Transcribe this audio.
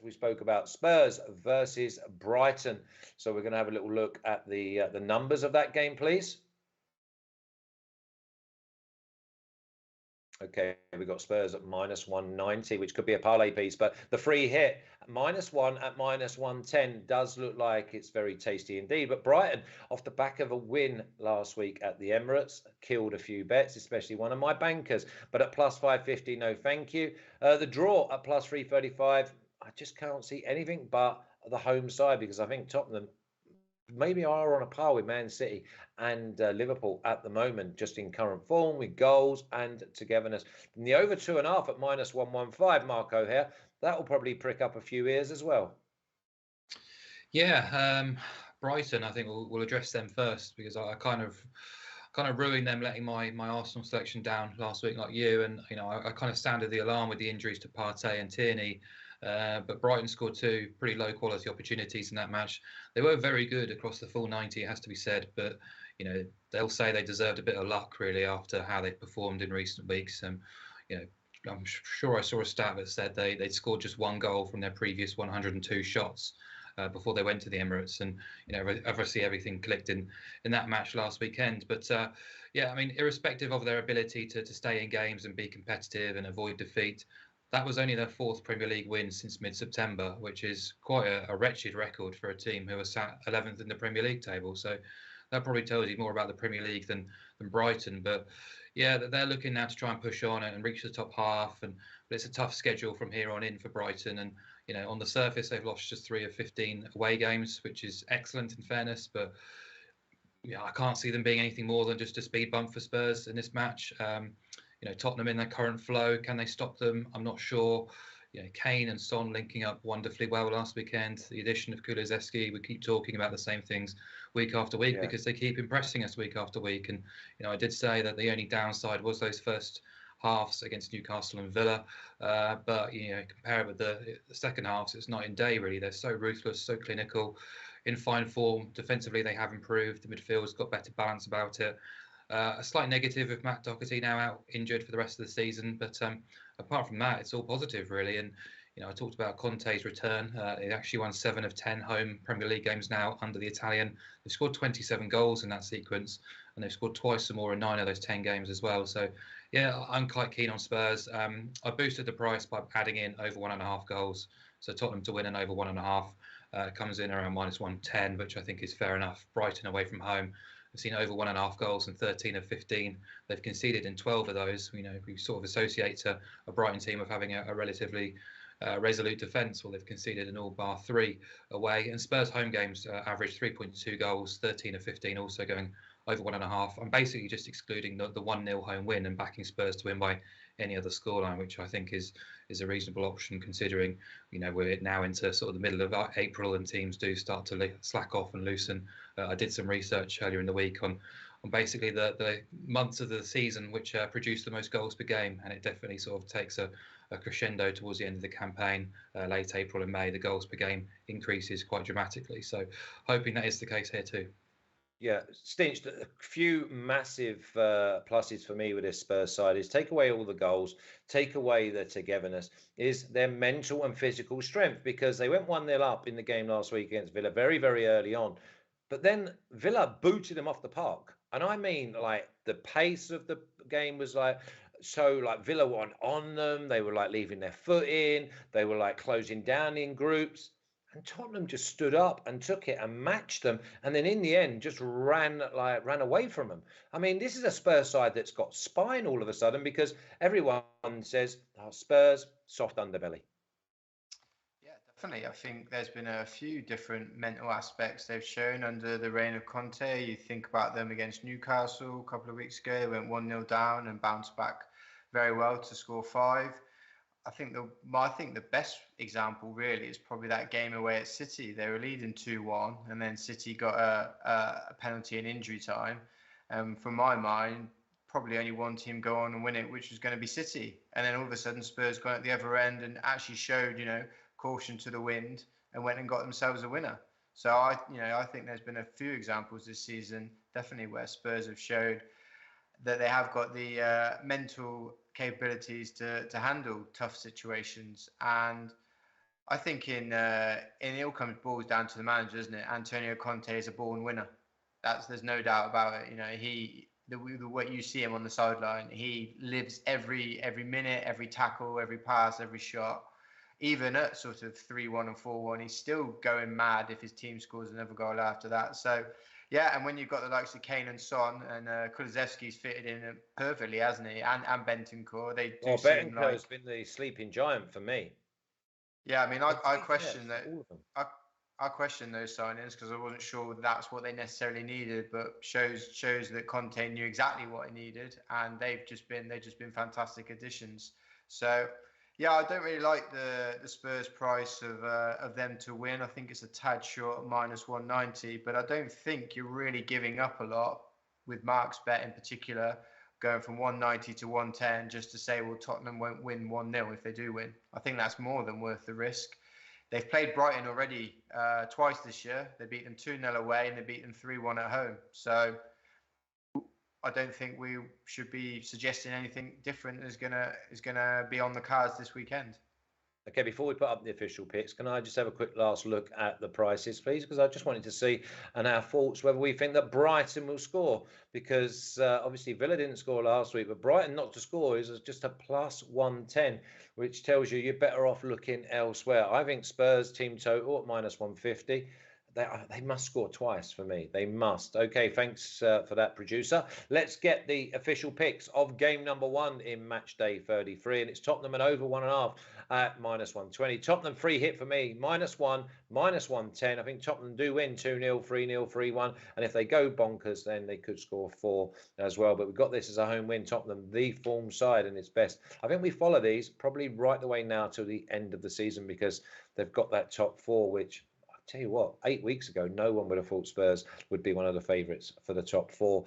we spoke about Spurs versus Brighton. So we're going to have a little look at the numbers of that game, please. Okay, we've got Spurs at -190, which could be a parlay piece, but the free hit -1 at -110 does look like it's very tasty indeed. But Brighton, off the back of a win last week at the Emirates, killed a few bets, especially one of my bankers. But at +550, no thank you. The draw at +335, I just can't see anything but the home side, because I think Tottenham maybe are on a par with Man City and Liverpool at the moment, just in current form with goals and togetherness. And the over 2.5 at -115, Marco here, that will probably prick up a few ears as well. Yeah, Brighton, I think we'll address them first, because I kind of ruined them letting my Arsenal selection down last week, like you. And I kind of sounded the alarm with the injuries to Partey and Tierney. But Brighton scored two pretty low quality opportunities in that match. They were very good across the full 90, it has to be said, but they'll say they deserved a bit of luck really after how they performed in recent weeks. I'm sure I saw a stat that said they'd scored just one goal from their previous 102 shots before they went to the Emirates, and obviously everything clicked in that match last weekend. But yeah, I mean, irrespective of their ability to stay in games and be competitive and avoid defeat, that was only their fourth Premier League win since mid-September, which is quite a wretched record for a team who are sat 11th in the Premier League table. So that probably tells you more about the Premier League than Brighton. But yeah, they're looking now to try and push on and reach the top half. But it's a tough schedule from here on in for Brighton. And on the surface, they've lost just 3 of 15 away games, which is excellent in fairness. But yeah, I can't see them being anything more than just a speed bump for Spurs in this match. Tottenham in their current flow, can they stop them? I'm not sure. Kane and Son linking up wonderfully well last weekend. The addition of Kulusevski, we keep talking about the same things week after week because they keep impressing us week after week. And I did say that the only downside was those first halves against Newcastle and Villa. But compare it with the second halves, it's night and day really. They're so ruthless, so clinical, in fine form. Defensively, they have improved. The midfield's got better balance about it. A slight negative of Matt Doherty now out injured for the rest of the season, but apart from that, it's all positive really. And I talked about Conte's return. He actually won 7 of 10 home Premier League games now under the Italian. They've scored 27 goals in that sequence, and they've scored twice or more in 9 of those 10 games as well. So yeah, I'm quite keen on Spurs. I boosted the price by adding in over 1.5 goals. So Tottenham to win and over 1.5 comes in around -110, which I think is fair enough. Brighton away from home, we've seen over 1.5 goals in 13 of 15. They've conceded in 12 of those. We sort of associate a Brighton team of having a relatively resolute defence. Well, they've conceded in all bar 3 away. And Spurs home games average 3.2 goals, 13 of 15, also going over 1.5. I'm basically just excluding the 1-0 home win and backing Spurs to win by any other scoreline, which I think is a reasonable option considering we're now into sort of the middle of April and teams do start to slack off and loosen. I did some research earlier in the week on basically the months of the season which produce the most goals per game, and it definitely sort of takes a crescendo towards the end of the campaign. Late April and May, the goals per game increases quite dramatically. So hoping that is the case here too. Yeah, Stinch, a few massive pluses for me with this Spurs side is take away all the goals, take away the togetherness, is their mental and physical strength, because they went 1-0 up in the game last week against Villa very, very early on. But then Villa booted them off the park. And I mean, like, the pace of the game was Villa were on them. They were like leaving their foot in. They were like closing down in groups. And Tottenham just stood up and took it and matched them, and then in the end just ran away from them. I mean, this is a Spurs side that's got spine all of a sudden, because everyone says, oh, Spurs, soft underbelly. Yeah, definitely. I think there's been a few different mental aspects they've shown under the reign of Conte. You think about them against Newcastle a couple of weeks ago. They went 1-0 down and bounced back very well to score 5. I think the best example really is probably that game away at City. They were leading 2-1, and then City got a penalty in injury time. From my mind, probably only one team go on and win it, which was going to be City. And then all of a sudden, Spurs got at the other end and actually showed, caution to the wind and went and got themselves a winner. So I think there's been a few examples this season, definitely where Spurs have showed that they have got the mental capabilities to handle tough situations. And I think it all comes boils down to the manager, doesn't it? Antonio Conte is a born winner. There's no doubt about it. You know, the way you see him on the sideline, he lives every minute, every tackle, every pass, every shot. Even at sort of 3-1 and 4-1, he's still going mad if his team scores another goal after that. So, yeah, and when you've got the likes of Kane and Son, and Kulusevski's fitted in perfectly, hasn't he? And Bentancur, they do seem Bentancur like... has been the sleeping giant for me. Yeah, I mean, I question that. All of them. I question those signings because I wasn't sure that's what they necessarily needed, but shows that Conte knew exactly what he needed, and they've just been fantastic additions. So, yeah, I don't really like the Spurs price of them to win. I think it's a tad short, -190, but I don't think you're really giving up a lot with Mark's bet in particular, going from 190 to 110 just to say, well, Tottenham won't win 1-0 if they do win. I think that's more than worth the risk. They've played Brighton already twice this year. They beat them 2-0 away and they beat them 3-1 at home. So I don't think we should be suggesting anything different is gonna be on the cards this weekend. Okay, before we put up the official picks, can I just have a quick last look at the prices, please? Because I just wanted to see, and our thoughts, whether we think that Brighton will score. Because obviously Villa didn't score last week, but Brighton not to score is just a +110, which tells you you're better off looking elsewhere. I think Spurs team total at -150. They must score twice for me. They must. Okay, thanks for that, producer. Let's get the official picks of game number 1 in match day 33. And it's Tottenham and over 1.5 at -120. Tottenham free hit for me, -1, -110. I think Tottenham do win 2-0, 3-0, 3-1. And if they go bonkers, then they could score 4 as well. But we've got this as a home win. Tottenham, the form side, and it's best. I think we follow these probably right the way now till the end of the season because they've got that top 4, which... Tell you what, 8 weeks ago, no one would have thought Spurs would be one of the favourites for the top 4.